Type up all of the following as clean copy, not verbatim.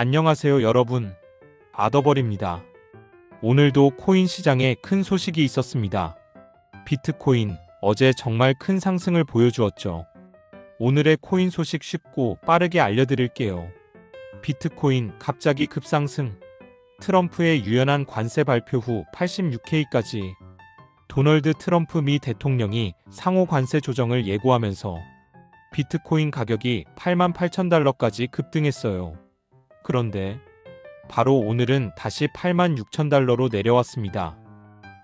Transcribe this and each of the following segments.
안녕하세요 여러분. 아더벌입니다. 오늘도 코인 시장에 큰 소식이 있었습니다. 비트코인, 어제 정말 큰 상승을 보여주었죠. 오늘의 코인 소식 쉽고 빠르게 알려드릴게요. 비트코인 갑자기 급상승. 트럼프의 유연한 관세 발표 후 86K까지. 도널드 트럼프 미 대통령이 상호 관세 조정을 예고하면서 비트코인 가격이 88,000달러까지 급등했어요. 그런데 바로 오늘은 다시 86,000달러로 내려왔습니다.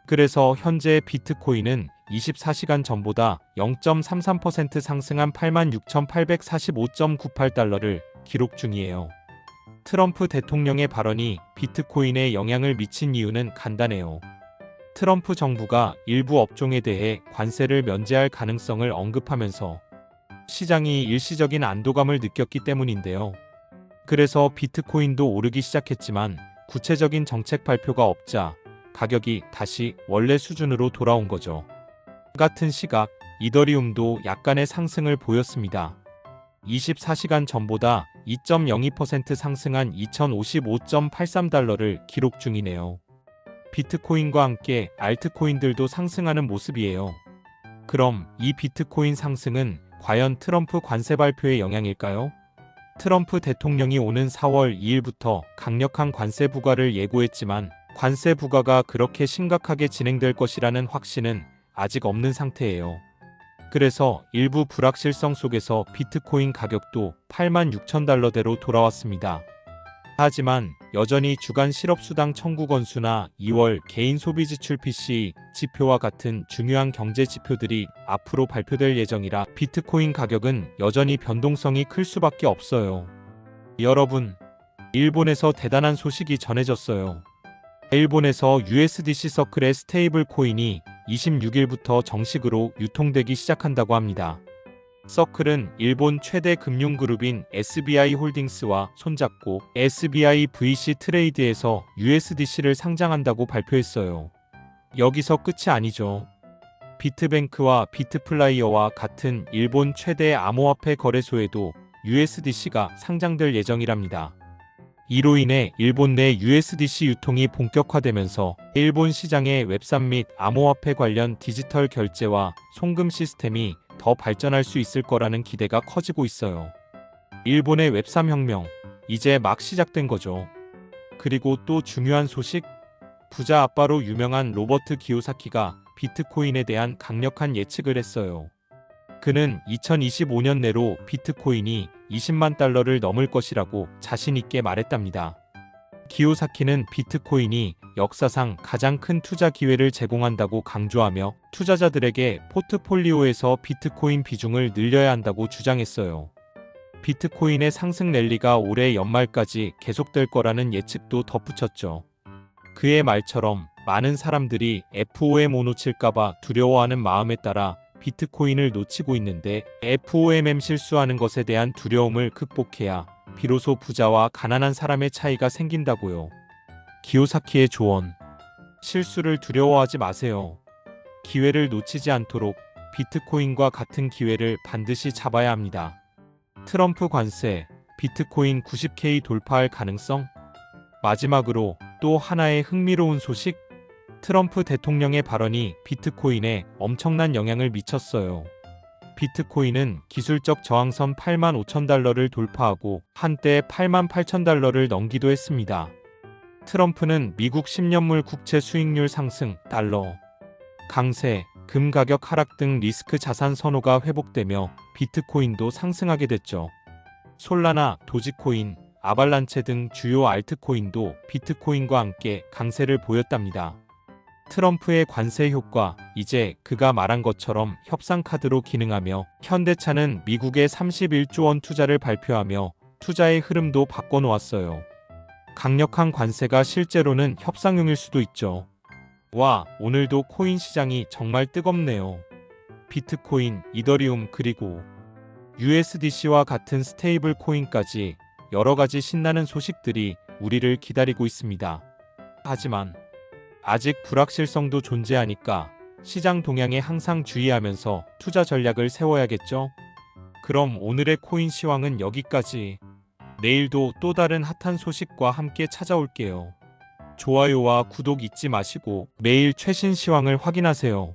그래서 현재 비트코인은 24시간 전보다 0.33% 상승한 86,845.98달러를 기록 중이에요. 트럼프 대통령의 발언이 비트코인에 영향을 미친 이유는 간단해요. 트럼프 정부가 일부 업종에 대해 관세를 면제할 가능성을 언급하면서 시장이 일시적인 안도감을 느꼈기 때문인데요. 그래서 비트코인도 오르기 시작했지만 구체적인 정책 발표가 없자 가격이 다시 원래 수준으로 돌아온 거죠. 같은 시각 이더리움도 약간의 상승을 보였습니다. 24시간 전보다 2.02% 상승한 2,055.83달러를 기록 중이네요. 비트코인과 함께 알트코인들도 상승하는 모습이에요. 그럼 이 비트코인 상승은 과연 트럼프 관세 발표의 영향일까요? 트럼프 대통령이 오는 4월 2일부터 강력한 관세 부과를 예고했지만 관세 부과가 그렇게 심각하게 진행될 것이라는 확신은 아직 없는 상태예요. 그래서 일부 불확실성 속에서 비트코인 가격도 86,000달러대로 돌아왔습니다. 하지만 여전히 주간 실업수당 청구 건수나 2월 개인 소비지출 PCE 지표와 같은 중요한 경제 지표들이 앞으로 발표될 예정이라 비트코인 가격은 여전히 변동성이 클 수밖에 없어요. 여러분, 일본에서 대단한 소식이 전해졌어요. 일본에서 USDC 서클의 스테이블 코인이 26일부터 정식으로 유통되기 시작한다고 합니다. 서클은 일본 최대 금융그룹인 SBI 홀딩스와 손잡고 SBI VC 트레이드에서 USDC를 상장한다고 발표했어요. 여기서 끝이 아니죠. 비트뱅크와 비트플라이어와 같은 일본 최대 암호화폐 거래소에도 USDC가 상장될 예정이랍니다. 이로 인해 일본 내 USDC 유통이 본격화되면서 일본 시장의 웹3 및 암호화폐 관련 디지털 결제와 송금 시스템이 더 발전할 수 있을 거라는 기대가 커지고 있어요. 일본의 웹3 혁명, 이제 막 시작된 거죠. 그리고 또 중요한 소식? 부자 아빠로 유명한 로버트 기요사키가 비트코인에 대한 강력한 예측을 했어요. 그는 2025년 내로 비트코인이 20만 달러를 넘을 것이라고 자신있게 말했답니다. 기요사키는 비트코인이 역사상 가장 큰 투자 기회를 제공한다고 강조하며 투자자들에게 포트폴리오에서 비트코인 비중을 늘려야 한다고 주장했어요. 비트코인의 상승 랠리가 올해 연말까지 계속될 거라는 예측도 덧붙였죠. 그의 말처럼 많은 사람들이 FOMO 놓칠까봐 두려워하는 마음에 따라 비트코인을 놓치고 있는데 FOMM 실수하는 것에 대한 두려움을 극복해야 비로소 부자와 가난한 사람의 차이가 생긴다고요. 기요사키의 조언. 실수를 두려워하지 마세요. 기회를 놓치지 않도록 비트코인과 같은 기회를 반드시 잡아야 합니다. 트럼프 관세, 비트코인 90K 돌파할 가능성? 마지막으로 또 하나의 흥미로운 소식? 트럼프 대통령의 발언이 비트코인에 엄청난 영향을 미쳤어요. 비트코인은 기술적 저항선 85,000달러를 돌파하고 한때 88,000달러를 넘기도 했습니다. 트럼프는 미국 10년물 국채 수익률 상승, 달러 강세, 금 가격 하락 등 리스크 자산 선호가 회복되며 비트코인도 상승하게 됐죠. 솔라나, 도지코인, 아발란체 등 주요 알트코인도 비트코인과 함께 강세를 보였답니다. 트럼프의 관세 효과, 이제 그가 말한 것처럼 협상 카드로 기능하며 현대차는 미국의 31조 원 투자를 발표하며 투자의 흐름도 바꿔놓았어요. 강력한 관세가 실제로는 협상용일 수도 있죠. 와, 오늘도 코인 시장이 정말 뜨겁네요. 비트코인, 이더리움 그리고 USDC와 같은 스테이블 코인까지 여러가지 신나는 소식들이 우리를 기다리고 있습니다. 하지만 아직 불확실성도 존재하니까 시장 동향에 항상 주의하면서 투자 전략을 세워야겠죠? 그럼 오늘의 코인 시황은 여기까지. 내일도 또 다른 핫한 소식과 함께 찾아올게요. 좋아요와 구독 잊지 마시고 매일 최신 시황을 확인하세요.